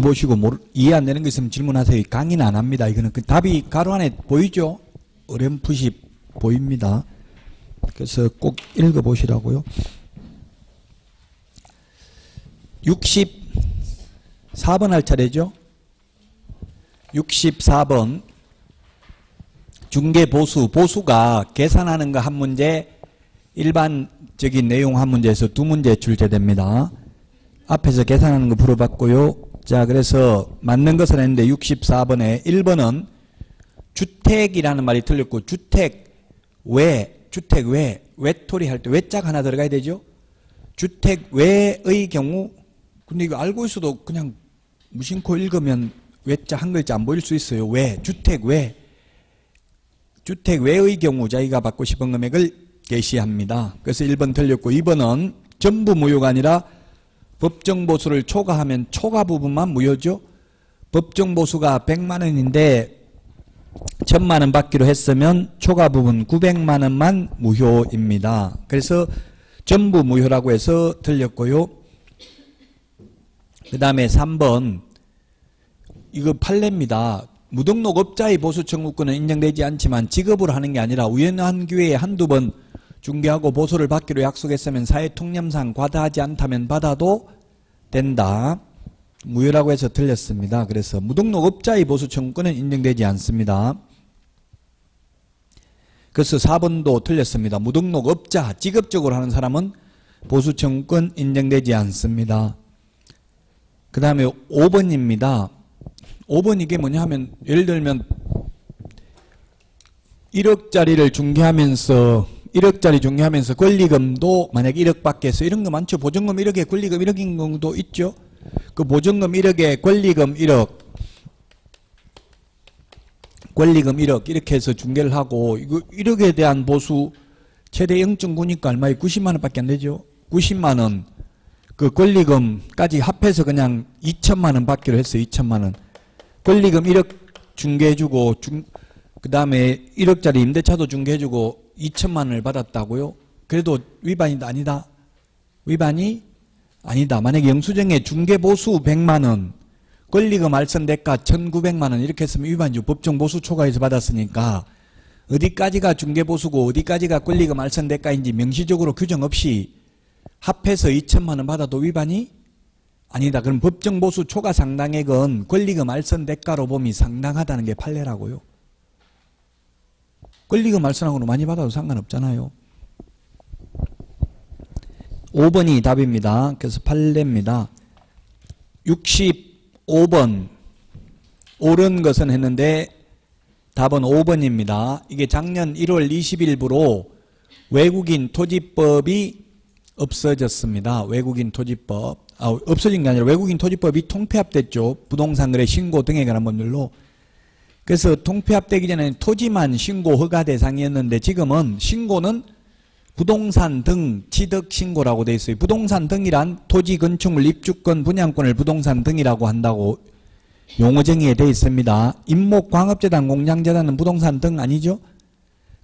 보시고 이해 안 되는 거 있으면 질문하세요. 강의는 안 합니다. 이거는 그 답이 가로 안에 보이죠? 어렴풋이 보입니다. 그래서 꼭 읽어보시라고요. 64번 할 차례죠. 64번 중개보수, 보수가 계산하는 거 한 문제, 일반적인 내용 한 문제에서 두 문제 출제됩니다. 앞에서 계산하는 거 물어봤고요. 자, 그래서 맞는 것을 했는데 64번에 1번은 주택이라는 말이 틀렸고 주택 외 외톨이 할 때 외자가 하나 들어가야 되죠. 주택 외의 경우, 근데 이거 알고 있어도 그냥 무심코 읽으면 외자 한 글자 안 보일 수 있어요. 주택 외의 경우 자기가 받고 싶은 금액을 게시합니다. 그래서 1번 틀렸고 2번은 전부 무효가 아니라 법정보수를 초과하면 초과 부분만 무효죠. 법정보수가 100만 원인데 1000만 원 받기로 했으면 초과 부분 900만 원만 무효입니다. 그래서 전부 무효라고 해서 틀렸고요. 그 다음에 3번 이거 판례입니다. 무등록업자의 보수 청구권은 인정되지 않지만 지급으로 하는 게 아니라 우연한 기회에 한두 번 중개하고 보수를 받기로 약속했으면 사회통념상 과다하지 않다면 받아도 된다. 무효라고 해서 틀렸습니다. 그래서 무등록업자의 보수 청구권은 인정되지 않습니다. 그래서 4번도 틀렸습니다. 무등록업자, 직업적으로 하는 사람은 보수 청구권 인정되지 않습니다. 그 다음에 5번입니다. 5번 이게 뭐냐 하면 예를 들면 1억짜리 중개하면서 권리금도 만약에 1억 받게 해서 이런 거 많죠. 보증금 1억에 권리금 1억인 경우도 있죠. 그 보증금 1억에 권리금 1억 이렇게 해서 중개를 하고 이거 1억에 대한 보수 최대 0.9니까 얼마에 90만 원밖에 안 되죠. 90만 원 그 권리금까지 합해서 그냥 2천만 원 받기로 했어요. 2천만 원. 권리금 1억 중개해주고 그 다음에 1억짜리 임대차도 중개해주고 2천만 원을 받았다고요? 그래도 위반이 아니다. 위반이 아니다. 만약에 영수증에 중개보수 100만 원, 권리금 알선대가 1900만 원 이렇게 했으면 위반이죠. 법정보수 초과해서 받았으니까 어디까지가 중개보수고 어디까지가 권리금 알선대가인지 명시적으로 규정 없이 합해서 2천만 원 받아도 위반이 아니다. 그럼 법정보수 초과 상당액은 권리금 알선대가로 봄이 상당하다는 게 판례라고요. 권리금 알선하고는 많이 받아도 상관없잖아요. 5번이 답입니다. 그래서 판례입니다. 65번 옳은 것은 했는데 답은 5번입니다. 이게 작년 1월 20일부로 외국인 토지법이 없어졌습니다. 외국인 토지법. 없어진 게 아니라 외국인 토지법이 통폐합됐죠. 부동산 거래 신고 등에 관한 법률로. 그래서 통폐합되기 전에는 토지만 신고 허가 대상이었는데 지금은 신고는 부동산 등 취득 신고라고 되어 있어요. 부동산 등이란 토지, 건축물, 입주권, 분양권을 부동산 등이라고 한다고 용어 정의에 되어 있습니다. 임목, 광업재단, 공장재단은 부동산 등 아니죠?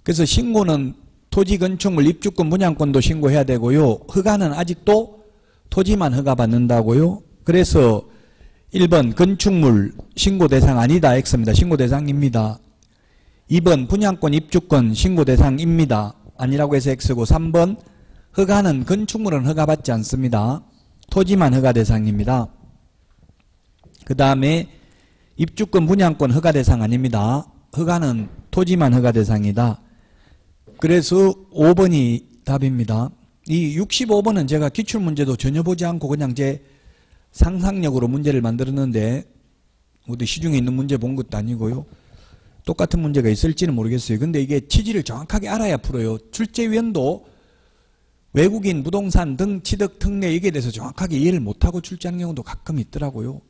그래서 신고는 토지, 건축물, 입주권, 분양권도 신고해야 되고요. 허가는 아직도 토지만 허가받는다고요. 그래서 1번 건축물 신고 대상 아니다 X입니다. 신고 대상입니다. 2번 분양권, 입주권 신고 대상입니다. 아니라고 해서 X고 3번 허가는 건축물은 허가받지 않습니다. 토지만 허가 대상입니다. 그 다음에 입주권, 분양권 허가 대상 아닙니다. 허가는 토지만 허가 대상이다. 그래서 5번이 답입니다. 이 65번은 제가 기출문제도 전혀 보지 않고 그냥 제 상상력으로 문제를 만들었는데 어디 시중에 있는 문제 본 것도 아니고요. 똑같은 문제가 있을지는 모르겠어요. 근데 이게 취지를 정확하게 알아야 풀어요. 출제위원도 외국인 부동산 등 취득 특례 여기에 대해서 정확하게 이해를 못하고 출제하는 경우도 가끔 있더라고요.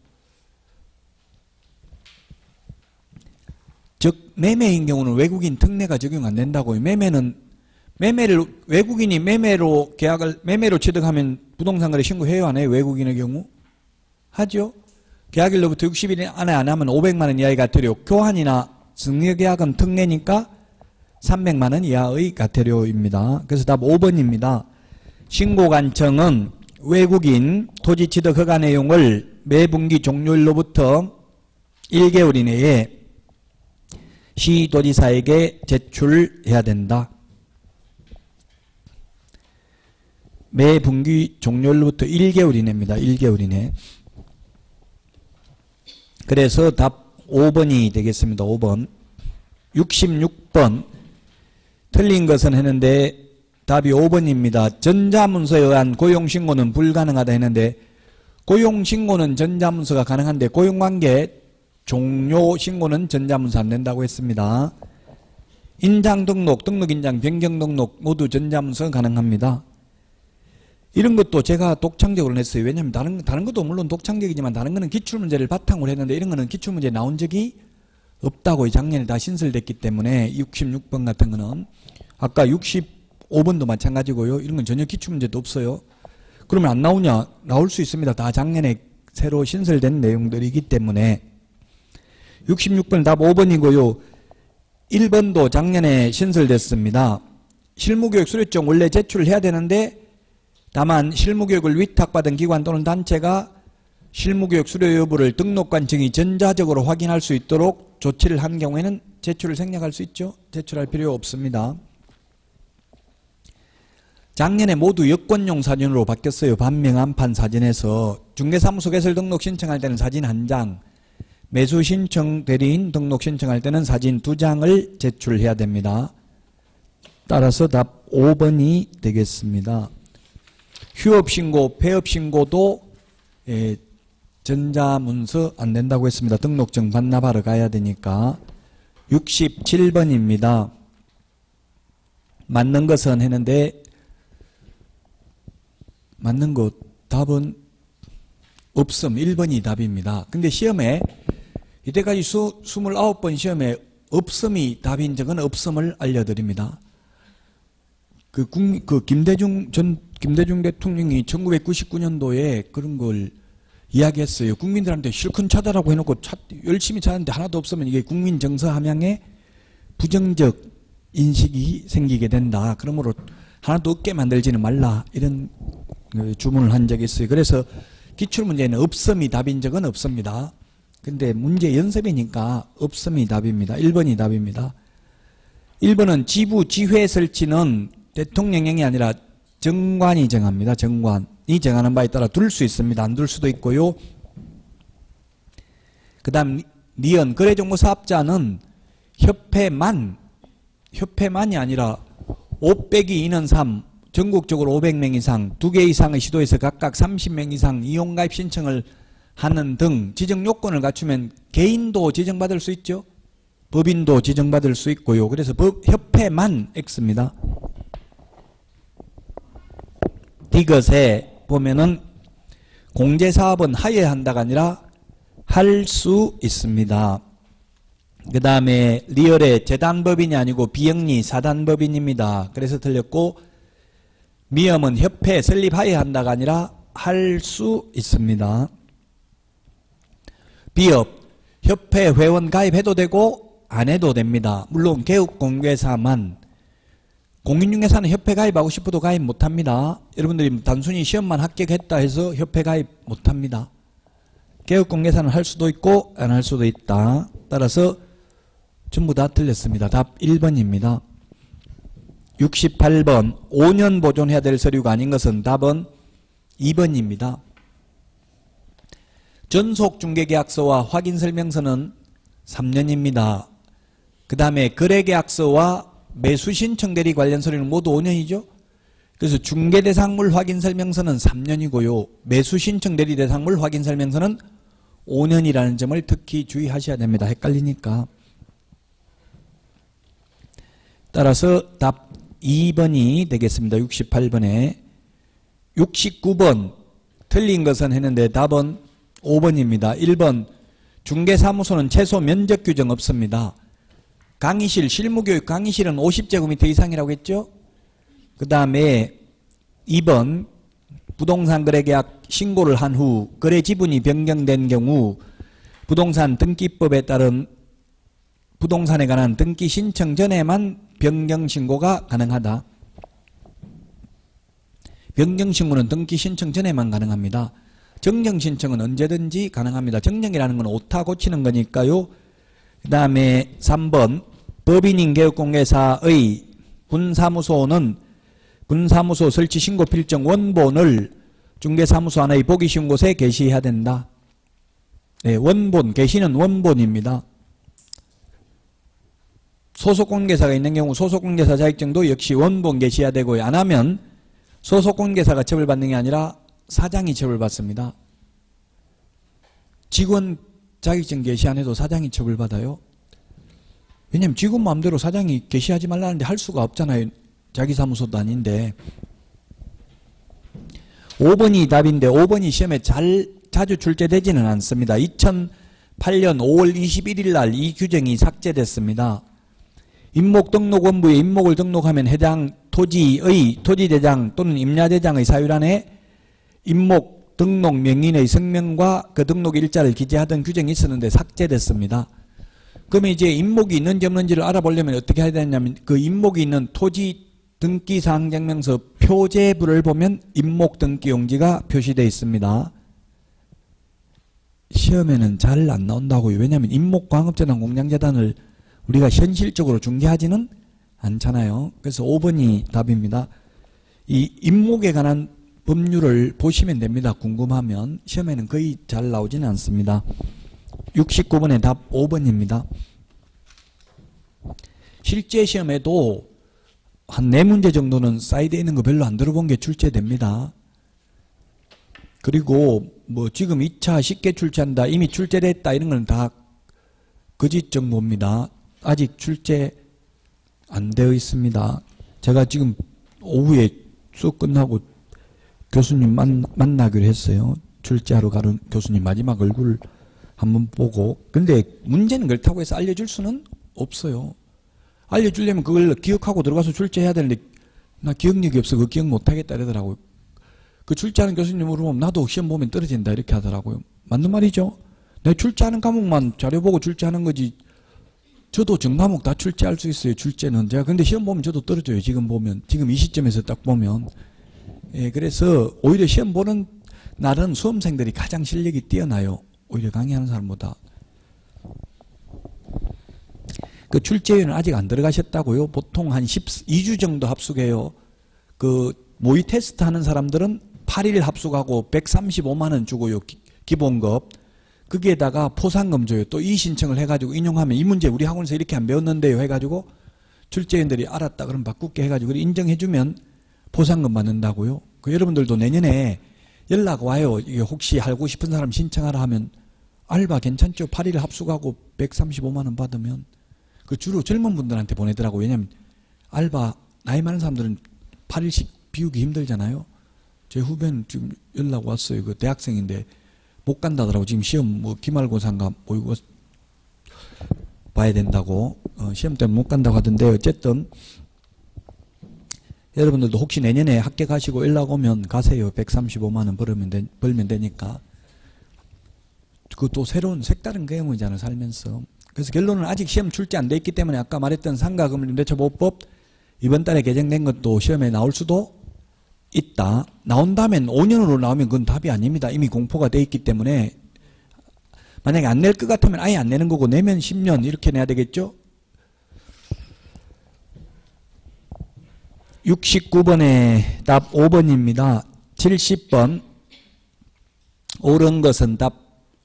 즉 매매인 경우는 외국인 특례가 적용 안 된다고요. 외국인이 매매로 취득하면 부동산 거래 신고해요 안 해요? 외국인의 경우 하죠. 계약일로부터 60일 안에 안 하면 500만 원 이하의 과태료, 교환이나 증여계약은 특례니까 300만 원 이하의 과태료입니다. 그래서 답 5번입니다. 신고관청은 외국인 토지취득 허가 내용을 매분기 종료일로부터 1개월 이내에 시도지사에게 제출해야 된다. 매분기 종료일로부터 1개월 이내입니다. 1개월 이내. 그래서 답 5번이 되겠습니다. 5번. 66번. 틀린 것은 했는데 답이 5번입니다. 전자문서에 의한 고용신고는 불가능하다 했는데 고용신고는 전자문서가 가능한데 고용관계 종료신고는 전자문서 안 된다고 했습니다. 인장등록, 등록인장, 변경등록 모두 전자문서 가능합니다. 이런 것도 제가 독창적으로 냈어요. 왜냐하면 다른 것도 물론 독창적이지만 다른 거는 기출문제를 바탕으로 했는데 이런 거는 기출문제에 나온 적이 없다고 작년에 다 신설됐기 때문에 66번 같은 거는 아까 65번도 마찬가지고요. 이런 건 전혀 기출문제도 없어요. 그러면 안 나오냐? 나올 수 있습니다. 다 작년에 새로 신설된 내용들이기 때문에 66번 답 5번이고요. 1번도 작년에 신설됐습니다. 실무교육 수료증 원래 제출을 해야 되는데 다만 실무교육을 위탁받은 기관 또는 단체가 실무교육 수료 여부를 등록관 증이 전자적으로 확인할 수 있도록 조치를 한 경우에는 제출을 생략할 수 있죠. 제출할 필요 없습니다. 작년에 모두 여권용 사진으로 바뀌었어요. 반명한판 사진에서 중개사무소 개설 등록 신청할 때는 사진 1장, 매수 신청 대리인 등록 신청할 때는 사진 2장을 제출해야 됩니다. 따라서 답 5번이 되겠습니다. 휴업신고, 폐업신고도 전자문서 안 된다고 했습니다. 등록증 반납하러 가야 되니까. 67번입니다. 맞는 것은 했는데 맞는 것 답은 없음. 1번이 답입니다. 근데 시험에 이때까지 29번 시험에 없음이 답인 적은 없음을 알려드립니다. 김대중 대통령이 1999년도에 그런 걸 이야기했어요. 국민들한테 실컷 찾아라고 해놓고 열심히 찾았는데 하나도 없으면 이게 국민 정서 함양에 부정적 인식이 생기게 된다. 그러므로 하나도 없게 만들지는 말라. 이런 주문을 한 적이 있어요. 그래서 기출문제에는 없음이 답인 적은 없습니다. 근데 문제 연습이니까 없음이 답입니다. 1번이 답입니다. 1번은 지부 지회 설치는 대통령령이 아니라 정관이 정합니다. 정관이 정하는 바에 따라 둘 수 있습니다. 안 둘 수도 있고요. 그 다음 니은 거래정보사업자는 협회만이 아니라 5 빼기 2는 3 전국적으로 500명 이상 2개 이상의 시도에서 각각 30명 이상 이용가입 신청을 하는 등 지정 요건을 갖추면 개인도 지정받을 수 있죠. 법인도 지정받을 수 있고요. 그래서 협회만 X입니다. 이것에 보면은 공제사업은 하여야 한다가 아니라 할 수 있습니다. 그 다음에 리얼의 재단법인이 아니고 비영리 사단법인입니다. 그래서 틀렸고 미음은 협회 설립하여야 한다가 아니라 할 수 있습니다. 비업 협회 회원 가입해도 되고 안 해도 됩니다. 물론 개업공개사만 공인중개사는 협회 가입하고 싶어도 가입 못합니다. 여러분들이 단순히 시험만 합격했다 해서 협회 가입 못합니다. 개업공개사는 할 수도 있고 안 할 수도 있다. 따라서 전부 다 틀렸습니다. 답 1번입니다. 68번 5년 보존해야 될 서류가 아닌 것은 답은 2번입니다. 전속중개계약서와 확인설명서는 3년입니다. 그 다음에 거래계약서와 매수신청대리 관련 서류는 모두 5년이죠. 그래서 중개대상물 확인설명서는 3년이고요. 매수신청대리 대상물 확인설명서는 5년이라는 점을 특히 주의하셔야 됩니다. 헷갈리니까. 따라서 답 2번이 되겠습니다. 68번에 69번 틀린 것은 했는데 답은 5번입니다. 1번 중개사무소는 최소 면적 규정 없습니다. 강의실, 실무교육 강의실은 50제곱미터 이상이라고 했죠. 그 다음에 2번 부동산 거래계약 신고를 한 후 거래 지분이 변경된 경우 부동산 등기법에 따른 부동산에 관한 등기 신청 전에만 변경신고가 가능하다. 변경신고는 등기 신청 전에만 가능합니다. 정정 신청은 언제든지 가능합니다. 정정이라는 건 오타 고치는 거니까요. 그 다음에 3번 법인인 개업공개사의 분사무소는 분사무소 설치 신고 필정 원본을 중개사무소 하나의 보기 쉬운 곳에 게시해야 된다. 네, 원본, 게시는 원본입니다. 소속공개사가 있는 경우 소속공개사 자격증도 역시 원본 게시해야 되고요. 안 하면 소속공개사가 처벌받는 게 아니라 사장이 처벌받습니다. 직원 자격증 게시 안 해도 사장이 처벌받아요. 왜냐면 직원 마음대로 사장이 게시하지 말라는데 할 수가 없잖아요. 자기 사무소도 아닌데. 5번이 답인데 5번이 시험에 자주 출제되지는 않습니다. 2008년 5월 21일 날 이 규정이 삭제됐습니다. 임목등록원부에 임목을 등록하면 해당 토지의 토지대장 또는 임야대장의 사유란에 임목 등록 명인의 성명과 그 등록 일자를 기재하던 규정이 있었는데 삭제됐습니다. 그러면 이제 임목이 있는지 없는지를 알아보려면 어떻게 해야 되냐면 그 임목이 있는 토지 등기사항증명서 표제부를 보면 임목등기용지가 표시되어 있습니다. 시험에는 잘 안 나온다고요. 왜냐하면 임목광업재단 공장재단을 우리가 현실적으로 중개하지는 않잖아요. 그래서 5번이 답입니다. 이 임목에 관한 법률을 보시면 됩니다. 궁금하면. 시험에는 거의 잘 나오지는 않습니다. 69번의 답 5번입니다. 실제 시험에도 한 4문제 정도는 사이드에 있는 거 별로 안 들어본 게 출제됩니다. 그리고 뭐 지금 2차 쉽게 출제한다, 이미 출제됐다 이런 건 다 거짓 정보입니다. 아직 출제 안 되어 있습니다. 제가 지금 오후에 수업 끝나고 교수님 만나기로 했어요. 출제하러 가는 교수님 마지막 얼굴 한번 보고. 근데 문제는 그렇다고 해서 알려줄 수는 없어요. 알려주려면 그걸 기억하고 들어가서 출제해야 되는데 나 기억력이 없어. 그거 기억 못하겠다 이러더라고요. 그 출제하는 교수님 물어보면 나도 시험 보면 떨어진다 이렇게 하더라고요. 맞는 말이죠. 내가 출제하는 과목만 자료 보고 출제하는 거지. 저도 전 과목 다 출제할 수 있어요. 출제는. 제가 근데 시험 보면 저도 떨어져요. 지금 보면. 지금 이 시점에서 딱 보면. 예, 그래서 오히려 시험 보는 날은 수험생들이 가장 실력이 뛰어나요. 오히려 강의하는 사람보다. 그 출제위는 아직 안 들어가셨다고요? 보통 한 2주 정도 합숙해요. 그 모의 테스트 하는 사람들은 8일 합숙하고 135만원 주고요. 기본급. 거기에다가 포상금 줘요. 또 이 신청을 해가지고 인용하면 이 문제 우리 학원에서 이렇게 안 배웠는데요 해가지고 출제위원들이 알았다 그럼 바꿀게 해가지고 인정해주면 포상금 받는다고요. 그 여러분들도 내년에 연락 와요. 이게 혹시 알고 싶은 사람 신청하라 하면 알바 괜찮죠? 8일 합숙하고 135만원 받으면. 그 주로 젊은 분들한테 보내더라고요. 왜냐면 알바 나이 많은 사람들은 8일씩 비우기 힘들잖아요. 제 후배는 지금 연락 왔어요. 그 대학생인데 못 간다더라고. 지금 시험 뭐 기말고사인가 모의고 봐야 된다고. 시험 때문에 못 간다고 하던데 어쨌든 여러분들도 혹시 내년에 합격하시고 연락 오면 가세요. 135만원 벌면 되니까. 그것도 새로운 색다른 경험이잖아요. 살면서. 그래서 결론은 아직 시험 출제 안 돼 있기 때문에 아까 말했던 상가금융대처보호법 이번 달에 개정된 것도 시험에 나올 수도 있다. 나온다면 5년으로 나오면 그건 답이 아닙니다. 이미 공포가 돼 있기 때문에. 만약에 안 낼 것 같으면 아예 안 내는 거고 내면 10년 이렇게 내야 되겠죠. 69번의 답 5번입니다. 70번 옳은 것은 답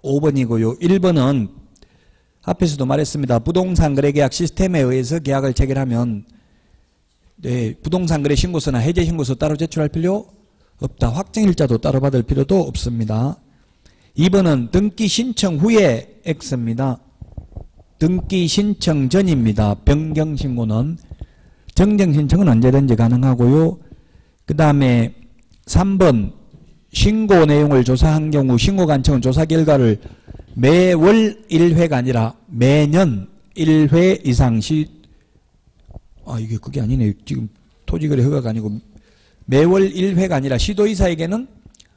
5번이고요. 1번은 앞에서도 말했습니다. 부동산 거래계약 시스템에 의해서 계약을 체결하면 네, 부동산 거래 신고서나 해제 신고서 따로 제출할 필요 없다. 확정일자도 따로 받을 필요도 없습니다. 2번은 등기 신청 후에 X입니다. 등기 신청 전입니다. 변경 신고는. 정정 신청은 언제든지 가능하고요. 그 다음에 3번 신고 내용을 조사한 경우 신고관청은 조사 결과를 매월 1회가 아니라 매년 1회 이상 이게 그게 아니네요. 지금 토지거래 허가가 아니고 매월 1회가 아니라 시도의사에게는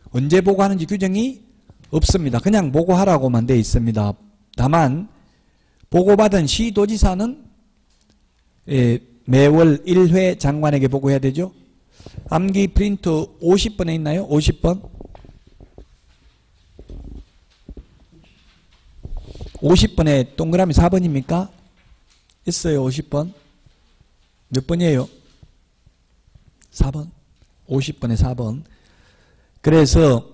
언제 보고하는지 규정이 없습니다. 그냥 보고하라고만 돼 있습니다. 다만 보고받은 시도지사는 매월 1회 장관에게 보고해야 되죠. 암기 프린트 50번에 있나요? 50번? 50번에 동그라미 4번입니까? 있어요. 50번. 몇 번이에요? 4번. 50번에 4번. 그래서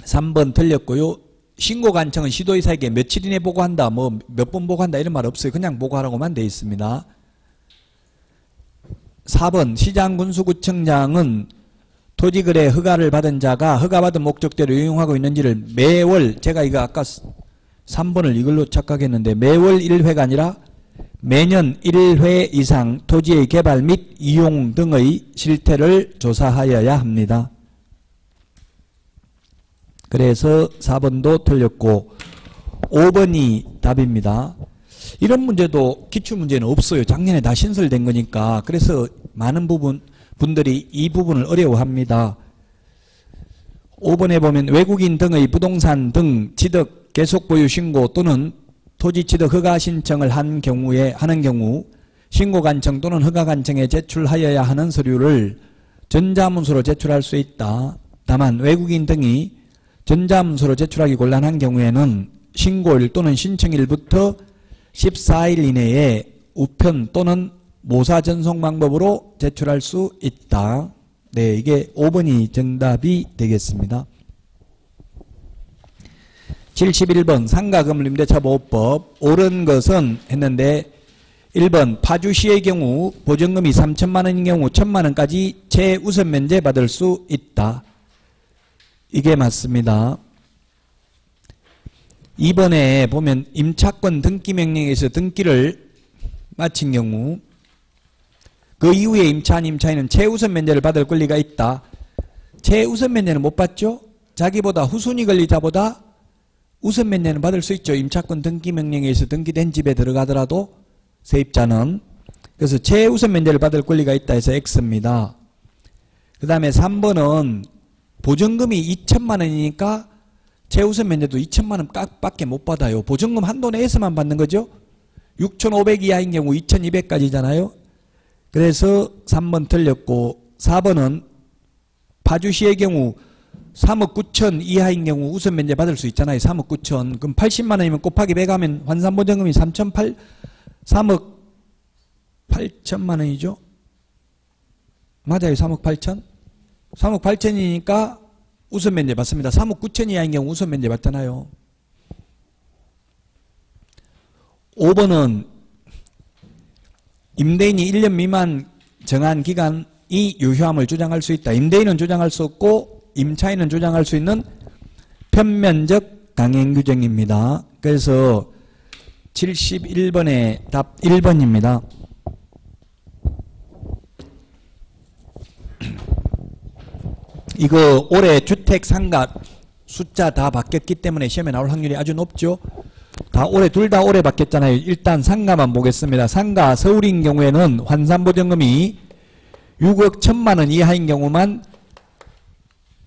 3번 틀렸고요. 신고관청은 시도의사에게 며칠 이내 보고한다, 뭐 몇 번 보고한다 이런 말 없어요. 그냥 보고하라고만 되어 있습니다. 4번 시장군수구청장은 토지거래 허가를 받은 자가 허가받은 목적대로 이용하고 있는지를 매월, 제가 이거 아까 3번을 이걸로 착각했는데 매월 1회가 아니라 매년 1회 이상 토지의 개발 및 이용 등의 실태를 조사하여야 합니다. 그래서 4번도 틀렸고 5번이 답입니다. 이런 문제도 기출문제는 없어요. 작년에 다 신설된 거니까. 그래서 많은 분들이 이 부분을 어려워합니다. 5번에 보면 외국인 등의 부동산 등 취득 계속 보유 신고 또는 토지 취득 허가 신청을 하는 경우 신고관청 또는 허가관청에 제출하여야 하는 서류를 전자문서로 제출할 수 있다. 다만 외국인 등이 전자문서로 제출하기 곤란한 경우에는 신고일 또는 신청일부터 14일 이내에 우편 또는 모사 전송 방법으로 제출할 수 있다. 네, 이게 5번이 정답이 되겠습니다. 71번 상가건물임대차보호법 옳은 것은 했는데 1번 파주시의 경우 보증금이 3천만 원인 경우 1천만 원까지 최우선 면제 받을 수 있다. 이게 맞습니다. 2번에 보면 임차권 등기명령에서 등기를 마친 경우 그 이후에 임차한 임차인은 최우선 면제를 받을 권리가 있다. 최우선 면제는 못 받죠? 자기보다 후순위 권리자보다 우선 면제는 받을 수 있죠. 임차권 등기명령에 의해서 등기된 집에 들어가더라도 세입자는. 그래서 최우선 면제를 받을 권리가 있다 해서 X입니다. 그 다음에 3번은 보증금이 2천만 원이니까 최우선 면제도 2천만 원 밖에 못 받아요. 보증금 한도 내에서만 받는 거죠. 6,500 이하인 경우 2,200까지잖아요. 그래서 3번 틀렸고 4번은 파주시의 경우 3억 9천 이하인 경우 우선 면제 받을 수 있잖아요. 3억 9천. 그럼 80만 원이면 곱하기 100 하면 환산보증금이 3억 8천만 원이죠. 맞아요. 3억 8천. 3억 8천이니까 우선 면제 받습니다. 3억 9천 이하인 경우 우선 면제 받잖아요. 5번은 임대인이 1년 미만 정한 기간이 유효함을 주장할 수 있다. 임대인은 주장할 수 없고 임차인은 주장할 수 있는 편면적 강행 규정입니다. 그래서 71번의 답 1번입니다. 이거 올해 주택 상가 숫자 다 바뀌었기 때문에 시험에 나올 확률이 아주 높죠. 둘 다 올해 바뀌었잖아요. 일단 상가만 보겠습니다. 상가 서울인 경우에는 환산보증금이 6억 1천만 원 이하인 경우만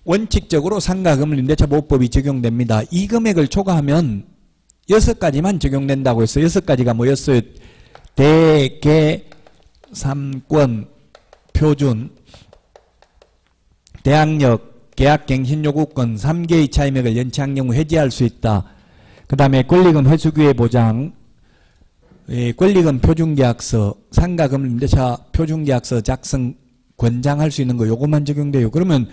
원칙적으로 상가건물임대차보호법이 적용됩니다. 이 금액을 초과하면 6가지만 적용된다고 했어요. 6가지가 뭐였어요? 대개, 삼권, 표준, 대항력, 계약갱신요구권 3개의 차임액을 연체한 경우 해지할 수 있다. 그 다음에 권리금 회수기회 보장, 권리금 표준계약서, 상가건물임대차 표준계약서 작성 권장할 수 있는 거 요것만 적용돼요. 그러면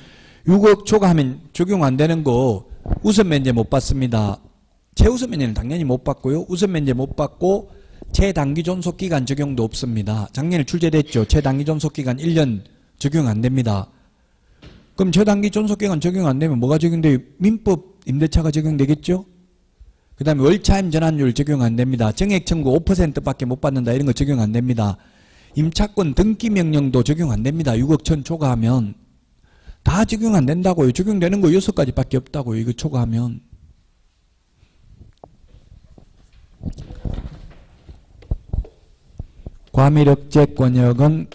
6억 초과하면 적용 안 되는 거 우선 면제 못 받습니다. 최우선 면제는 당연히 못 받고요. 우선 면제 못 받고 최단기 존속기간 적용도 없습니다. 작년에 출제됐죠. 최단기 존속기간 1년 적용 안 됩니다. 그럼 최단기 존속기간 적용 안 되면 뭐가 적용돼요? 민법 임대차가 적용되겠죠? 그 다음에 월차임 전환율 적용 안 됩니다. 정액 청구 5%밖에 못 받는다 이런 거 적용 안 됩니다. 임차권 등기 명령도 적용 안 됩니다. 6억 천 초과하면. 다 적용 안 된다고요. 적용되는 거 6가지밖에 없다고요. 이거 초과하면. 과밀억제권역은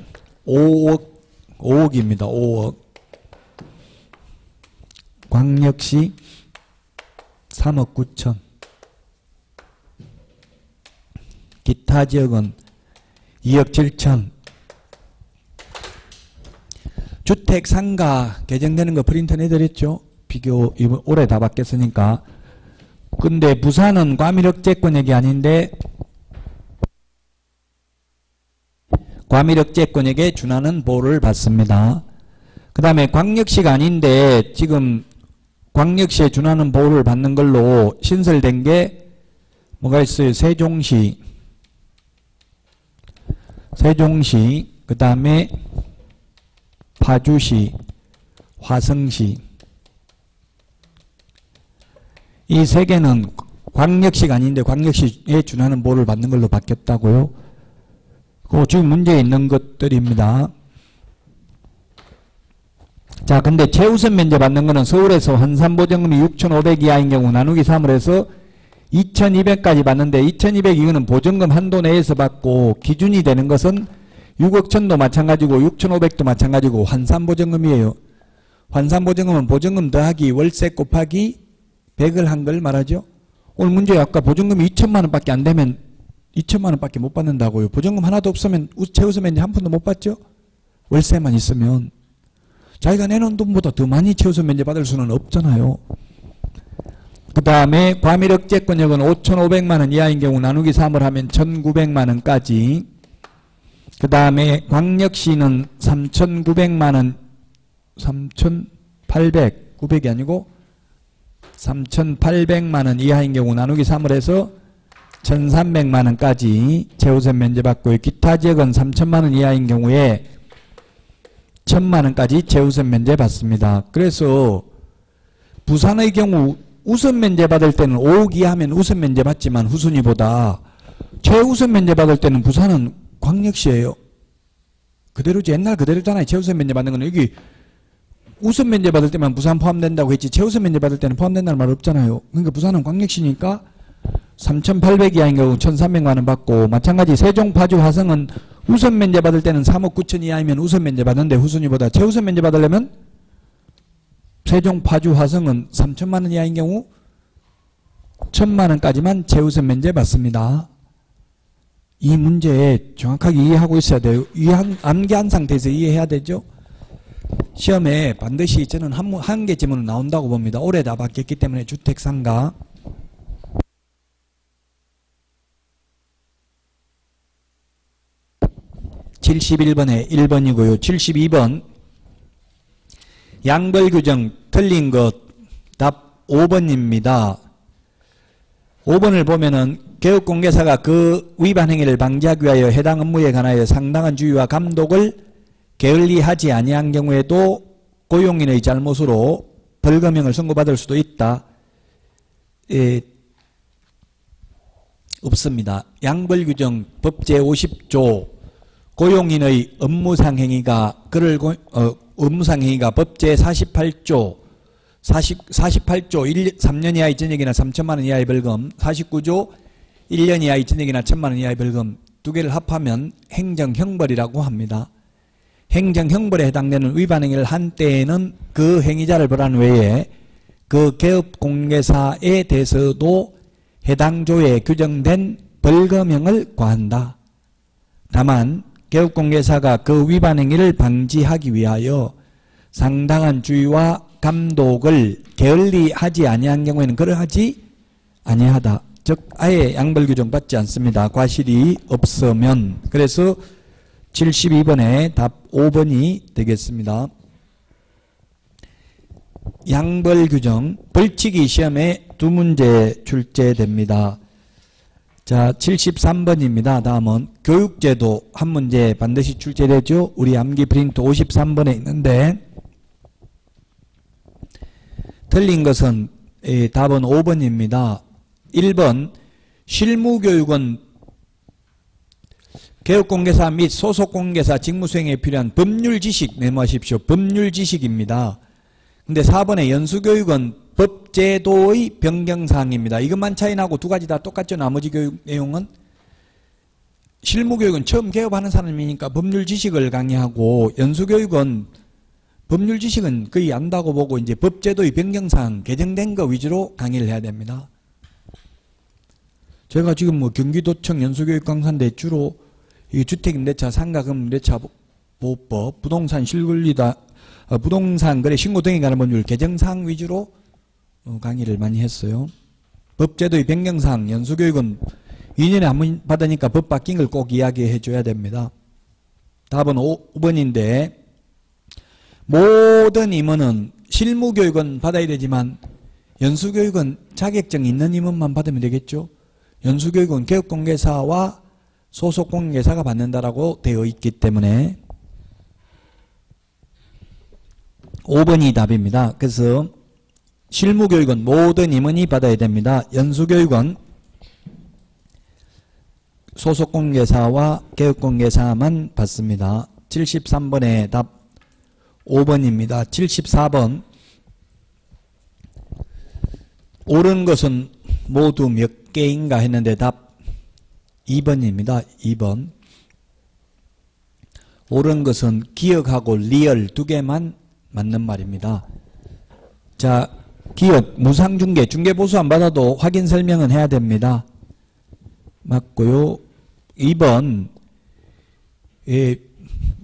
5억입니다. 5억. 광역시 3억 9천. 기타 지역은 2억 7천. 주택 상가 개정되는 거 프린트 내드렸죠. 비교 이번 올해 다 바뀌었으니까 근데 부산은 과밀억제권역이 아닌데 과밀억제권역에 준하는 보호를 받습니다. 그 다음에 광역시가 아닌데 지금 광역시에 준하는 보호를 받는 걸로 신설된 게 뭐가 있어요? 세종시, 그 다음에 파주시, 화성시. 이 세 개는 광역시가 아닌데 광역시에 준하는 보호를 받는 걸로 바뀌었다고요. 그 지금 문제에 있는 것들입니다. 자, 근데 최우선 면제 받는 거는 서울에서 환산보증금이 6,500 이하인 경우 나누기 3을 해서 2,200까지 받는데 2,200 이거는 보증금 한도 내에서 받고 기준이 되는 것은 6억 천도 마찬가지고 6,500도 마찬가지고 환산보증금이에요. 환산보증금은 보증금 더하기 월세 곱하기 100을 한 걸 말하죠. 오늘 문제 아까 보증금이 2천만 원밖에 안 되면 2천만 원밖에 못 받는다고요. 보증금 하나도 없으면 최우선 면제 한 푼도 못 받죠. 월세만 있으면. 자기가 내놓은 돈보다 더 많이 최우선 면제 받을 수는 없잖아요. 그 다음에 과밀억제권역은 5,500만 원 이하인 경우 나누기 3을 하면 1,900만 원까지. 그 다음에 광역시는 3,900만 원, 3,800, 900이 아니고 3,800만 원 이하인 경우 나누기 3을 해서 1,300만 원까지 최우선 면제 받고요. 기타 지역은 3,000만 원 이하인 경우에 1,000만 원까지 최우선 면제 받습니다. 그래서 부산의 경우 우선 면제 받을 때는 5억 이하면 우선 면제 받지만 후순위보다 최우선 면제 받을 때는 부산은 광역시예요. 그대로지. 옛날 그대로잖아요. 최우선 면제 받는 거는 여기 우선 면제 받을 때만 부산 포함된다고 했지 최우선 면제 받을 때는 포함된다는 말 없잖아요. 그러니까 부산은 광역시니까 3,800 이하인 경우 1,300만 원 받고 마찬가지 세종, 파주, 화성은 우선 면제 받을 때는 3억 9천 이하이면 우선 면제 받는데 후순위보다 최우선 면제 받으려면 세종, 파주, 화성은 3천만 원 이하인 경우 1,000만 원까지만 최우선 면제 받습니다. 이 문제 정확하게 이해하고 있어야 돼요. 암기한 상태에서 이해해야 되죠. 시험에 반드시 저는 한 개 지문은 나온다고 봅니다. 올해 다 바뀌었기 때문에 주택상가. (71번에) 1번이고요. 72번 양벌규정 틀린 것 답 5번입니다. 5번을 보면은 개업공개사가 그 위반 행위를 방지하기 위하여 해당 업무에 관하여 상당한 주의와 감독을 게을리하지 아니한 경우에도 고용인의 잘못으로 벌금형을 선고받을 수도 있다. 없습니다. 양벌규정 법 제50조 고용인의 업무상 행위가 업무상 행위가 법 제48조 3년 이하의 전역이나 3천만 원 이하의 벌금, 49조 1년 이하의 전역이나 1천만 원 이하의 벌금 두 개를 합하면 행정형벌이라고 합니다. 행정형벌에 해당되는 위반 행위를 한 때에는 그 행위자를 벌한 외에 그 개업공개사에 대해서도 해당 조에 규정된 벌금형을 과한다. 다만 개업공개사가 그 위반 행위를 방지하기 위하여 상당한 주의와 감독을 게을리하지 아니한 경우에는 그러하지 아니하다. 즉 아예 양벌규정 받지 않습니다. 과실이 없으면. 그래서 72번에 답 5번이 되겠습니다. 양벌규정 벌칙이 시험에 두 문제 출제됩니다. 자, 73번입니다. 다음은 교육제도 한 문제 반드시 출제되죠. 우리 암기 프린트 53번에 있는데 틀린 것은 답은 5번입니다. 1번 실무교육은 개업공개사 및 소속공개사 직무수행에 필요한 법률 지식 메모하십시오. 법률 지식입니다. 근데 4번의 연수교육은 법제도의 변경사항입니다. 이것만 차이 나고 두 가지 다 똑같죠. 나머지 교육 내용은. 실무교육은 처음 개업하는 사람이니까 법률 지식을 강의하고 연수교육은 법률 지식은 거의 안다고 보고 이제 법제도의 변경사항 개정된 거 위주로 강의를 해야 됩니다. 제가 지금 뭐 경기도청 연수교육 강사인데 주로 이 주택임대차 상가금임대차 보호법 부동산 실권리다 부동산 거래 신고 등에 관한 법률 개정사항 위주로 강의를 많이 했어요. 법제도의 변경상 연수교육은 2년에 한 번 받으니까 법 바뀐 걸 꼭 이야기해 줘야 됩니다. 답은 5번인데 모든 임원은 실무교육은 받아야 되지만 연수교육은 자격증 있는 임원만 받으면 되겠죠. 연수교육은 개업공개사와 소속공개사가 받는다라고 되어 있기 때문에 5번이 답입니다. 그래서 실무교육은 모든 임원이 받아야 됩니다. 연수교육은 소속공개사와 개업공개사만 받습니다. 73번의 답 5번입니다. 74번 옳은 것은 모두 몇 개인가 했는데 답 2번입니다. 2번 옳은 것은 기억하고 리얼 두 개만 맞는 말입니다. 자, 기억, 무상중개, 중개보수 안 받아도 확인 설명은 해야 됩니다. 맞고요. 2번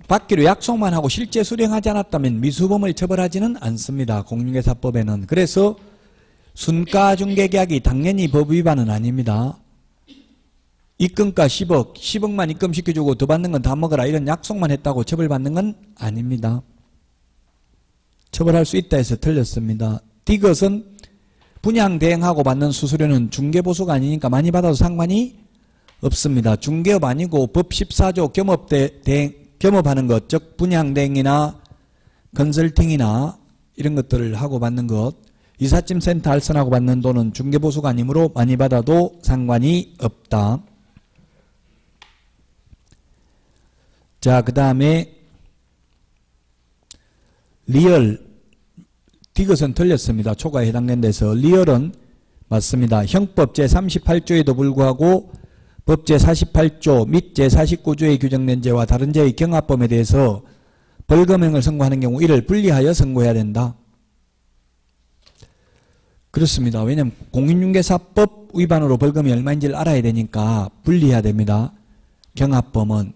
받기로 약속만 하고 실제 수령하지 않았다면 미수범을 처벌하지는 않습니다. 공인중개사법에는. 그래서 순가중개계약이 당연히 법 위반은 아닙니다. 입금가 10억, 10억만 입금시켜주고 더 받는 건 다 먹어라 이런 약속만 했다고 처벌받는 건 아닙니다. 처벌할 수 있다 해서 틀렸습니다. 디귿은 분양대행하고 받는 수수료는 중개보수가 아니니까 많이 받아도 상관이 없습니다. 중개업 아니고 법 14조 겸업하는 것, 즉 분양대행이나 컨설팅이나 이런 것들을 하고 받는 것, 이삿짐 센터 알선하고 받는 돈은 중개보수가 아니므로 많이 받아도 상관이 없다. 자, 그 다음에 리얼, 디귿은 틀렸습니다. 초과에 해당된 데서. 리얼은 맞습니다. 형법 제38조에도 불구하고 법 제48조 및 제49조에 규정된 죄와 다른 죄의 경합범에 대해서 벌금형을 선고하는 경우 이를 분리하여 선고해야 된다. 그렇습니다. 왜냐하면 공인중개사법 위반으로 벌금이 얼마인지를 알아야 되니까 분리해야 됩니다. 경합범은.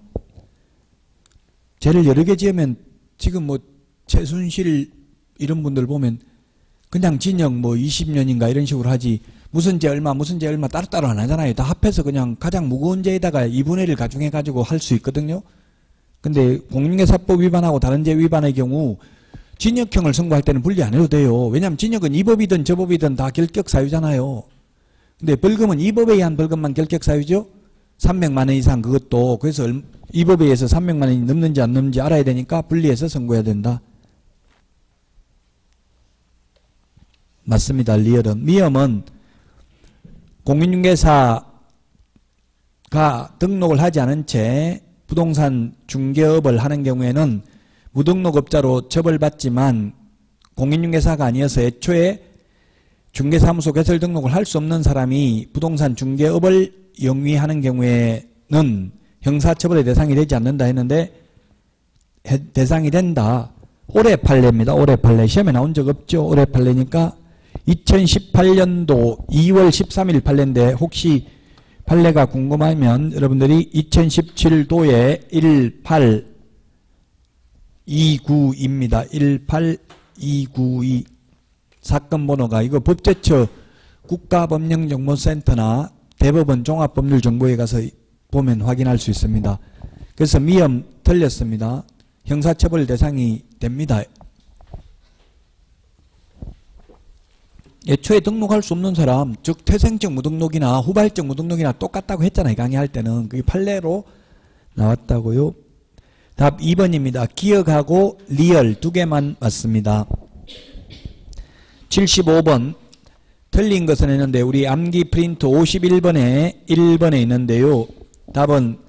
죄를 여러 개 지으면 지금 뭐 최순실 이런 분들 보면 그냥 징역 뭐 20년인가 이런 식으로 하지 무슨 죄 얼마 무슨 죄 얼마 따로따로 안 하잖아요. 다 합해서 그냥 가장 무거운 죄에다가 2분의 1을 가중해 가지고 할 수 있거든요. 근데 공인중개사법 위반하고 다른 죄 위반의 경우 징역형을 선고할 때는 분리 안 해도 돼요. 왜냐하면 징역은 이 법이든 저 법이든 다 결격사유잖아요. 근데 벌금은 이 법에 의한 벌금만 결격사유죠. 300만 원 이상 그것도. 그래서 이 법에 의해서 300만 원이 넘는지 안 넘는지 알아야 되니까 분리해서 선고해야 된다. 맞습니다. 리얼은. 미엄은 공인중개사가 등록을 하지 않은 채 부동산 중개업을 하는 경우에는 무등록업자로 처벌받지만 공인중개사가 아니어서 애초에 중개사무소 개설 등록을 할 수 없는 사람이 부동산 중개업을 영위하는 경우에는 형사처벌의 대상이 되지 않는다 했는데 대상이 된다. 올해 판례입니다. 올해 판례. 시험에 나온 적 없죠. 올해 판례니까 2018년도 2월 13일 판례인데 혹시 판례가 궁금하면 여러분들이 2017도에 18292입니다. 18292 사건 번호가 이거 법제처 국가법령정보센터나 대법원 종합법률정보에 가서 보면 확인할 수 있습니다. 그래서 미엄 틀렸습니다. 형사처벌 대상이 됩니다. 애초에 등록할 수 없는 사람, 즉 태생적 무등록이나 후발적 무등록이나 똑같다고 했잖아요. 강의할 때는. 그게 판례로 나왔다고요. 답 2번입니다. 기억하고 리얼 두 개만 맞습니다. 75번 틀린 것은 했는데 우리 암기 프린트 51번에 1번에 있는데요. 답은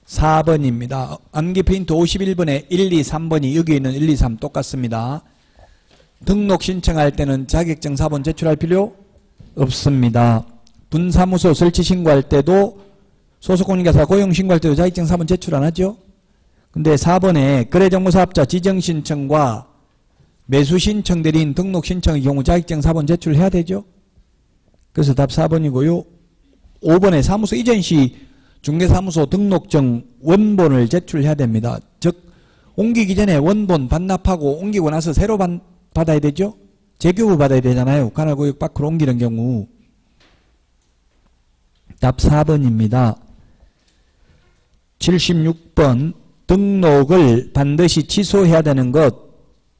4번입니다. 암기 프린트 51번에 1, 2, 3번이 여기 있는 1, 2, 3 똑같습니다. 등록 신청할 때는 자격증 사본 제출할 필요 없습니다. 분사무소 설치 신고할 때도 소속공인중개사 고용 신고할 때도 자격증 사본 제출 안 하죠? 근데 4번에 거래정보사업자 지정신청과 매수신청 대리인 등록신청의 경우 자격증 사본 제출해야 되죠? 그래서 답 4번이고요. 5번에 사무소 이전 시 중개사무소 등록증 원본을 제출해야 됩니다. 즉 옮기기 전에 원본 반납하고 옮기고 나서 새로 받아야 되죠? 재교부 받아야 되잖아요. 관할구역 밖으로 옮기는 경우. 답 4번입니다. 76번 등록을 반드시 취소해야 되는 것.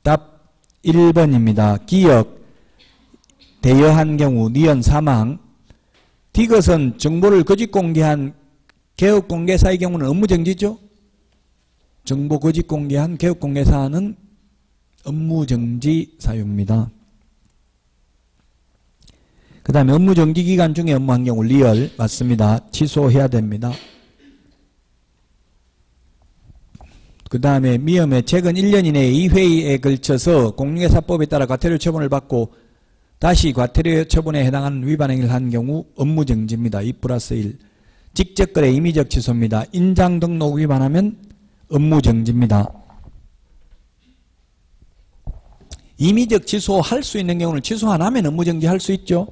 답 1번입니다. 기억, 대여한 경우, 니은 사망. 디귿은 정보를 거짓 공개한 개업 공개사의 경우는 업무정지죠. 정보 거짓 공개한 개업 공개사는 업무정지 사유입니다. 그 다음에 업무정지 기간 중에 업무한 경우 리얼 맞습니다. 취소해야 됩니다. 그 다음에 미음에 최근 1년 이내에 2회에 걸쳐서 공인중개사법에 따라 과태료 처분을 받고 다시 과태료 처분에 해당하는 위반 행위를 한 경우 업무정지입니다. 2+1. 직접거래 임의적 취소입니다. 인장 등록 위반하면 업무정지입니다. 임의적 취소할 수 있는 경우는 취소 안 하면 업무정지 할 수 있죠.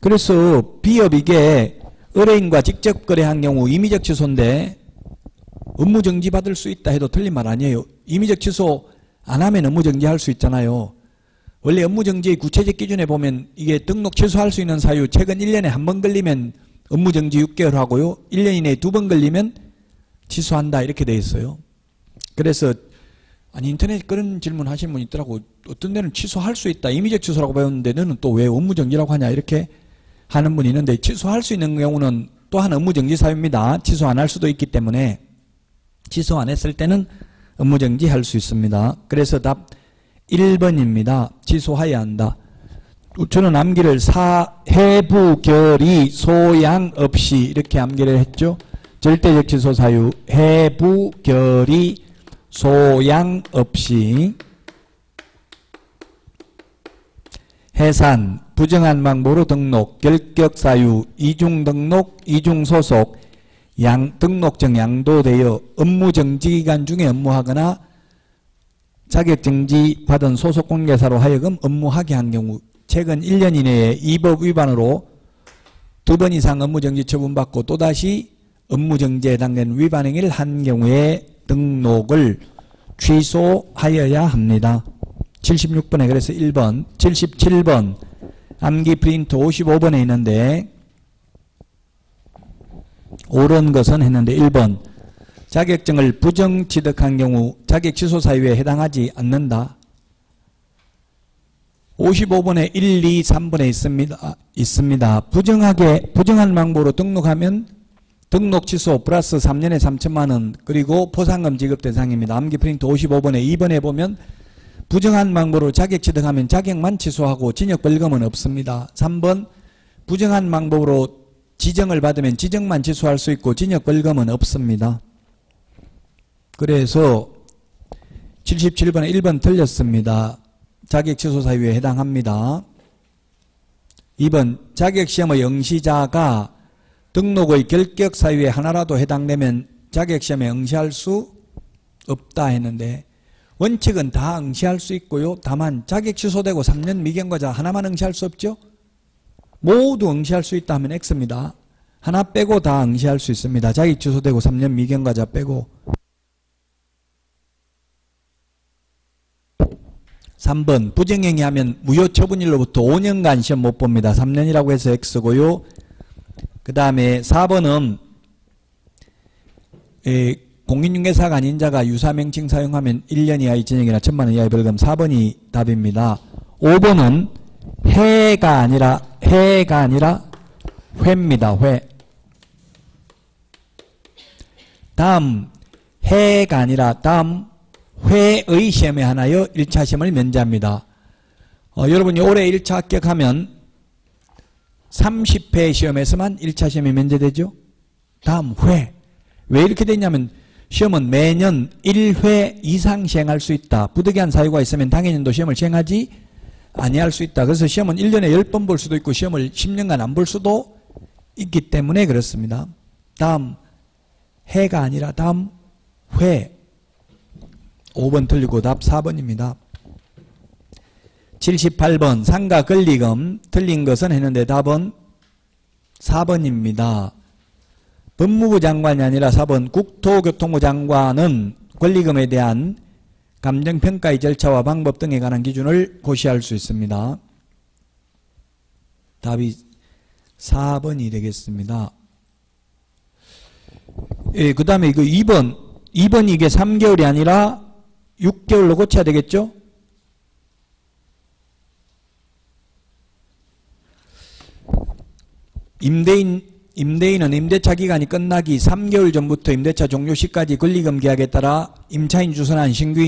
그래서 비업 이게 의뢰인과 직접 거래한 경우 임의적 취소인데 업무정지 받을 수 있다 해도 틀린 말 아니에요. 임의적 취소 안 하면 업무정지 할 수 있잖아요. 원래 업무정지의 구체적 기준에 보면 이게 등록 취소할 수 있는 사유 최근 1년에 한 번 걸리면 업무정지 6개월 하고요. 1년 이내에 2번 걸리면 취소한다 이렇게 돼 있어요. 그래서 아니 인터넷 그런 질문 하시는 분 있더라고. 어떤 데는 취소할 수 있다. 임의적 취소라고 배웠는데 너는 또 왜 업무정지라고 하냐 이렇게 하는 분이 있는데 취소할 수 있는 경우는 또한 업무정지 사유입니다. 취소 안 할 수도 있기 때문에 취소 안 했을 때는 업무정지 할 수 있습니다. 그래서 답 1번입니다. 취소해야 한다. 저는 암기를 해부결의 소양 없이 이렇게 암기를 했죠. 절대적 취소 사유 해부결의 소양 없이 해산 부정한 방법으로 등록 결격 사유 이중 등록 이중 소속 등록증 양도되어 업무정지 기간 중에 업무하거나 자격정지 받은 소속공개사로 하여금 업무하게 한 경우 최근 1년 이내에 이 법 위반으로 2번 이상 업무정지 처분받고 또다시 업무정지에 해당되는 위반 행위를 한 경우에 등록을 취소하여야 합니다. 76번에 그래서 1번, 77번 암기 프린트 55번에 있는데 옳은 것은 했는데 1번 자격증을 부정 취득한 경우 자격 취소 사유에 해당하지 않는다. 55번에 1, 2, 3번에 있습니다. 부정한 방법으로 등록하면 등록 취소 플러스 3년에 3천만 원 그리고 포상금 지급 대상입니다. 암기 프린트 55번에 2번에 보면 부정한 방법으로 자격 취득하면 자격만 취소하고 징역 벌금은 없습니다. 3번 부정한 방법으로 지정을 받으면 지정만 취소할 수 있고 징역 벌금은 없습니다. 그래서 77번에 1번 틀렸습니다. 자격 취소 사유에 해당합니다. 2번 자격시험의 응시자가 등록의 결격 사유에 하나라도 해당되면 자격시험에 응시할 수 없다 했는데 원칙은 다 응시할 수 있고요. 다만 자격 취소되고 3년 미경과자 하나만 응시할 수 없죠. 모두 응시할 수 있다 하면 X입니다. 하나 빼고 다 응시할 수 있습니다. 자격 취소되고 3년 미경과자 빼고. 3번 부정행위 하면 무효처분일로부터 5년간 시험 못 봅니다. 3년이라고 해서 X고요. 그 다음에 4번은 공인중개사가 아닌 자가 유사명칭 사용하면 1년 이하의 징역이나 1,000만 원 이하의 벌금. 4번이 답입니다. 5번은 해가 아니라 회입니다. 회. 다음 해가 아니라 다음 회의 시험에 하나여 1차 시험을 면제합니다. 여러분이 올해 1차 합격하면 30회 시험에서만 1차 시험이 면제되죠. 다음 회. 왜 이렇게 됐냐면 시험은 매년 1회 이상 시행할 수 있다. 부득이한 사유가 있으면 당해년도 시험을 시행하지 아니할 수 있다. 그래서 시험은 1년에 10번 볼 수도 있고 시험을 10년간 안 볼 수도 있기 때문에 그렇습니다. 다음 해가 아니라 다음 회. 5번 틀리고 답 4번입니다. 78번 상가 권리금 틀린 것은 했는데 답은 4번입니다. 법무부 장관이 아니라 4번 국토교통부 장관은 권리금에 대한 감정평가의 절차와 방법 등에 관한 기준을 고시할 수 있습니다. 답이 4번이 되겠습니다. 예, 그 다음에 이거 2번. 2번이 이게 3개월이 아니라 6개월로 고쳐야 되겠죠? 임대인은 임대차 기간이 끝나기 3개월 전부터 임대차 종료 시까지 권리금 계약에 따라 임차인 주선한 신규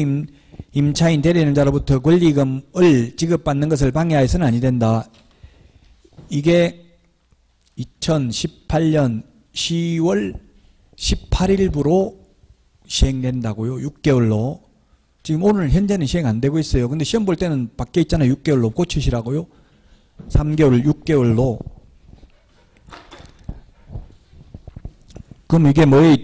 임차인 대리인자로부터 권리금을 지급받는 것을 방해하여서는 아니 된다. 이게 2018년 10월 18일부로 시행된다고요. 6개월로. 지금 오늘 현재는 시행 안 되고 있어요. 근데 시험 볼 때는 밖에 있잖아요. 6개월로 고치시라고요. 3개월, 6개월로. 그럼 이게 뭐예요?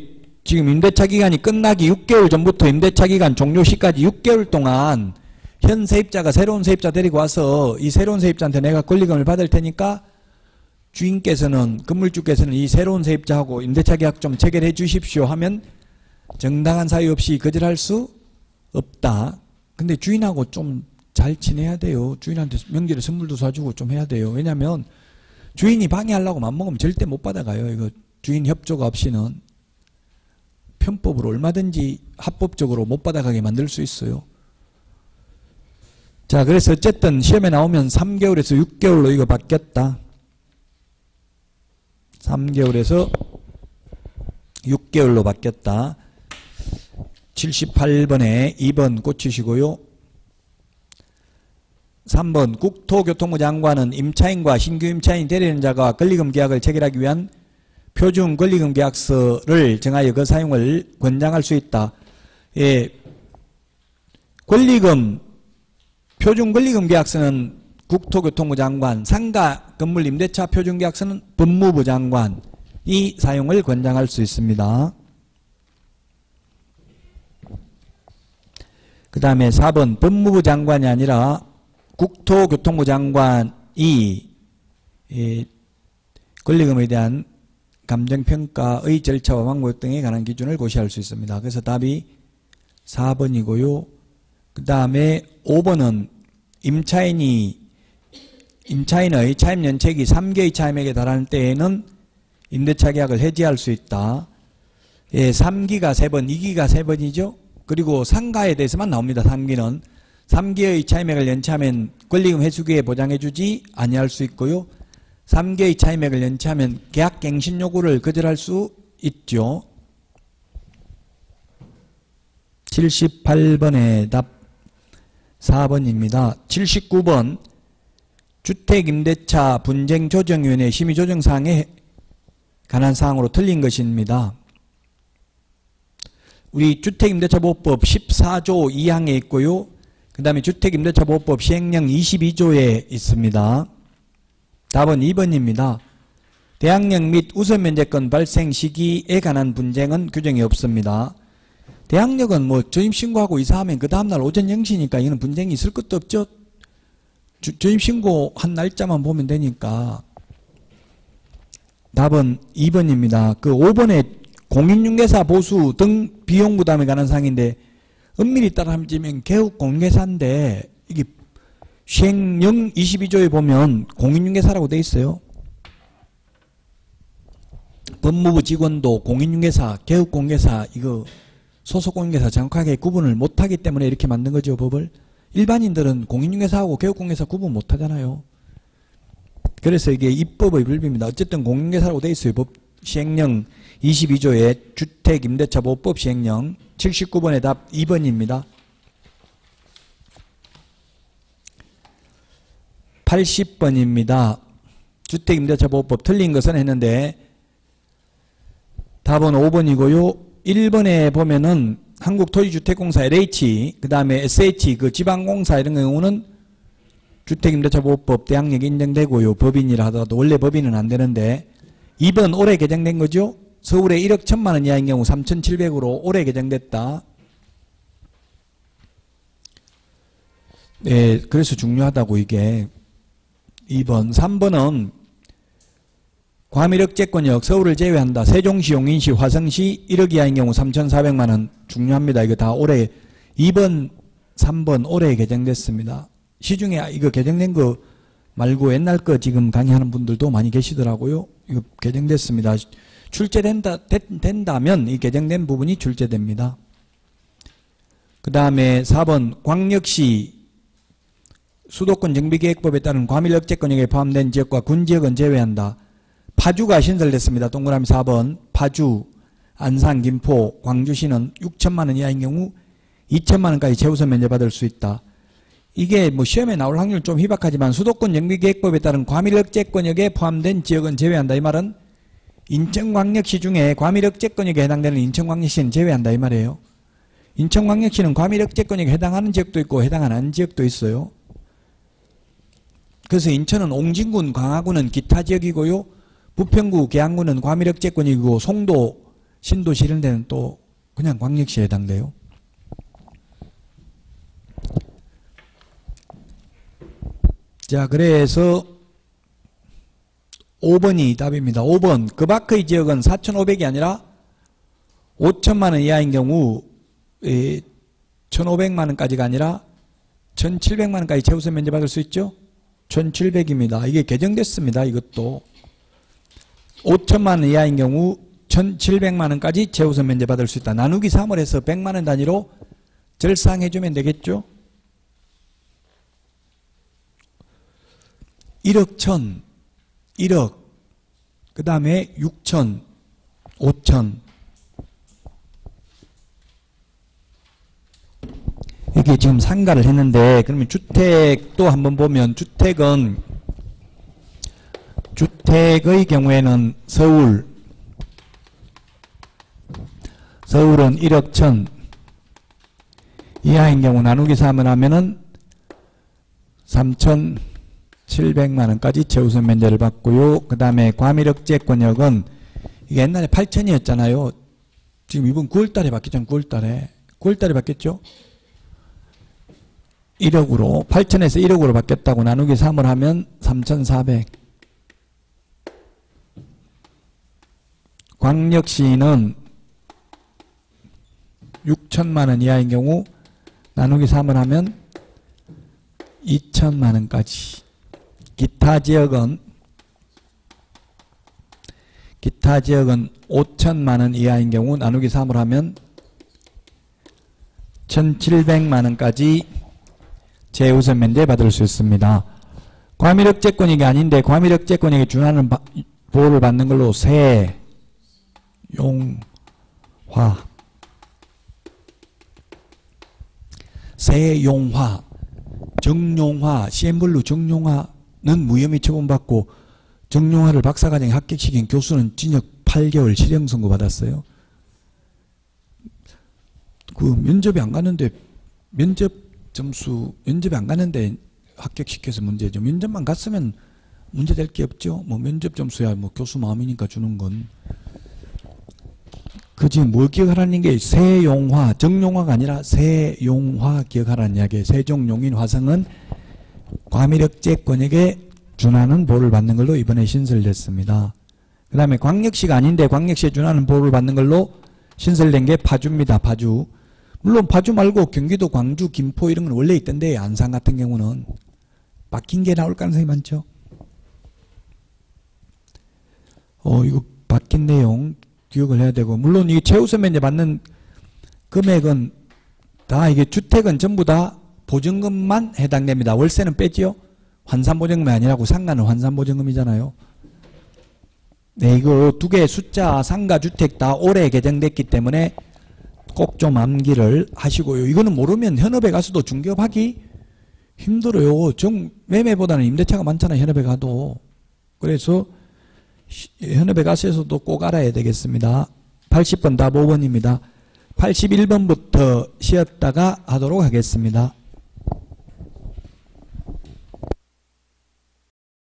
지금 임대차 기간이 끝나기 6개월 전부터 임대차 기간 종료 시까지 6개월 동안 현 세입자가 새로운 세입자 데리고 와서 이 새로운 세입자한테 내가 권리금을 받을 테니까 주인께서는, 건물주께서는 이 새로운 세입자하고 임대차 계약 좀 체결해 주십시오 하면 정당한 사유 없이 거절할 수 없다. 근데 주인하고 좀 잘 지내야 돼요. 주인한테 명절에 선물도 사주고 좀 해야 돼요. 왜냐면 주인이 방해하려고 맘먹으면 절대 못 받아가요. 이거 주인 협조가 없이는 편법으로 얼마든지 합법적으로 못 받아가게 만들 수 있어요. 자, 그래서 어쨌든 시험에 나오면 3개월에서 6개월로 이거 바뀌었다. 3개월에서 6개월로 바뀌었다. 78번에 2번 꽂히시고요. 3번 국토교통부 장관은 임차인과 신규 임차인 대리인자가 권리금 계약을 체결하기 위한 표준 권리금 계약서를 정하여 그 사용을 권장할 수 있다. 예, 표준 권리금 계약서는 국토교통부 장관, 상가 건물 임대차 표준 계약서는 법무부 장관이 사용을 권장할 수 있습니다. 그 다음에 4번 법무부 장관이 아니라 국토교통부 장관이 권리금에 대한 감정평가의 절차와 방법 등에 관한 기준을 고시할 수 있습니다. 그래서 답이 4번이고요. 그 다음에 5번은 임차인의 차임연체기 3개의 차임액에 달하는 때에는 임대차 계약을 해지할 수 있다. 예, 3기가 3번, 2기가 3번이죠. 그리고 상가에 대해서만 나옵니다. 3기는. 3기의 차임액을 연체하면 권리금 회수기에 보장해주지 아니할 수 있고요. 3개의 차임액을 연체하면 계약갱신 요구를 거절할 수 있죠. 78번의 답 4번입니다. 79번 주택임대차 분쟁조정위원회 심의조정사항에 관한 사항으로 틀린 것입니다. 우리 주택임대차보호법 14조 2항에 있고요. 그 다음에 주택임대차보호법 시행령 22조에 있습니다. 답은 2번입니다. 대항력 및 우선면제권 발생 시기에 관한 분쟁은 규정이 없습니다. 대항력은 뭐 조임신고하고 이사하면 그 다음날 오전 0시니까 이거는 분쟁이 있을 것도 없죠. 조임신고한 날짜만 보면 되니까. 답은 2번입니다. 그 5번에 공인중개사 보수 등 비용 부담에 관한 사항인데 엄밀히 따라하면 개업공개사인데 이게 시행령 22조에 보면 공인중개사라고 돼 있어요. 법무부 직원도 공인중개사, 개업공개사, 이거 소속공인중개사 정확하게 구분을 못하기 때문에 이렇게 만든 거죠, 법을. 일반인들은 공인중개사하고 개업공개사 구분 못하잖아요. 그래서 이게 입법의 불비입니다. 어쨌든 공인중개사라고 돼 있어요. 법 시행령 22조의 주택임대차보호법 시행령. 79번의 답 2번입니다. 80번입니다. 주택임대차보호법 틀린 것은 했는데 답은 5번이고요. 1번에 보면은 한국토지주택공사 LH, 그 다음에 SH, 그 지방공사 이런 경우는 주택임대차보호법 대항력이 인정되고요. 법인이라 하더라도 원래 법인은 안 되는데 2번 올해 개정된 거죠. 서울에 1억 1천만 원 이하인 경우 3,700으로 올해 개정됐다. 네, 그래서 중요하다고 이게. 2번. 3번은 과밀억제권역 서울을 제외한다. 세종시, 용인시, 화성시 1억 이하인 경우 3,400만 원 중요합니다. 이거 다 올해 2번, 3번 올해 개정됐습니다. 시중에 이거 개정된 거 말고 옛날 거 지금 강의하는 분들도 많이 계시더라고요. 이거 개정됐습니다. 된다면 이 개정된 부분이 출제됩니다. 그 다음에 4번 광역시 수도권 정비계획법에 따른 과밀억제권역에 포함된 지역과 군지역은 제외한다. 파주가 신설됐습니다. 동그라미 4번 파주, 안산, 김포, 광주시는 6천만 원 이하인 경우 2천만 원까지 재우선 면제받을 수 있다. 이게 뭐 시험에 나올 확률 좀 희박하지만 수도권 정비계획법에 따른 과밀억제권역에 포함된 지역은 제외한다. 이 말은 인천광역시 중에 과밀억제권역에 해당되는 인천광역시는 제외한다 이 말이에요. 인천광역시는 과밀억제권역에 해당하는 지역도 있고 해당 안 하는 지역도 있어요. 그래서 인천은 옹진군, 광화군은 기타 지역이고요. 부평구, 계양구는 과밀억제권역이고 송도, 신도시 이런 데는 또 그냥 광역시에 해당돼요. 자, 그래서 5번이 답입니다. 5번 그 밖의 지역은 4,500이 아니라 5천만 원 이하인 경우 1,500만 원까지가 아니라 1,700만 원까지 재우선 면제받을 수 있죠. 1,700입니다. 이게 개정됐습니다. 이것도 5천만 원 이하인 경우 1,700만 원까지 재우선 면제받을 수 있다. 나누기 3을 해서 100만 원 단위로 절상해주면 되겠죠. 1억 1,000, 1억, 그 다음에 6천, 5천. 이렇게 지금 상가를 했는데, 그러면 주택도 한번 보면, 주택의 경우에는 서울은 1억 1,000 이하인 경우 나누기 3을 하면은 3,700만 원까지 재우선 면제를 받고요. 그 다음에 과밀억제권역은 이게 옛날에 8,000이었잖아요. 지금 이번 9월달에 바뀌었잖아요. 9월달에 바뀌었죠. 1억으로 8,000에서 1억으로 바뀌었다고 나누기 3을 하면 3,400. 광역시는 6천만 원 이하인 경우 나누기 3을 하면 2천만 원까지. 기타 지역은 5천만 원 이하인 경우 나누기 3을 하면 1,700만 원까지 재우선 면제 받을 수 있습니다. 과밀억제권역이 아닌데 과밀억제권역에 준하는 보호를 받는 걸로 세, 용, 화. 세용화, 정용화, CM블루 정용화는 무혐의 처분받고 정용화를 박사과정에 합격시킨 교수는 징역 8개월 실형 선고 받았어요. 그 면접에 안 가는데 면접에 안 가는데 합격시켜서 문제죠. 면접만 갔으면 문제될 게 없죠. 뭐 면접 점수야 뭐 교수 마음이니까 주는 건. 그 지금 뭘 기억하라는 게 세용화, 정용화가 아니라 세용화 기억하라는 이야기예요. 세종용인 화성은 과밀억제권역에 준하는 보호를 받는 걸로 이번에 신설됐습니다. 그 다음에 광역시가 아닌데 광역시에 준하는 보호를 받는 걸로 신설된 게 파주입니다. 파주. 물론 파주 말고 경기도, 광주, 김포 이런 건 원래 있던데 안산 같은 경우는 바뀐 게 나올 가능성이 많죠. 이거 바뀐 내용 기억을 해야 되고, 물론 이 재우선 면제 받는 금액은 다 이게 주택은 전부 다 보증금만 해당됩니다. 월세는 빼지요. 환산보증금이 아니라고 상가는 환산보증금이잖아요. 네, 이거 두 개의 숫자 상가 주택 다 올해 개정됐기 때문에 꼭 좀 암기를 하시고요. 이거는 모르면 현업에 가서도 중개업하기 힘들어요. 매매보다는 임대차가 많잖아요. 현업에 가도. 그래서 현업에 가서도 꼭 알아야 되겠습니다. 80번 답 5번입니다. 81번부터 쉬었다가 하도록 하겠습니다.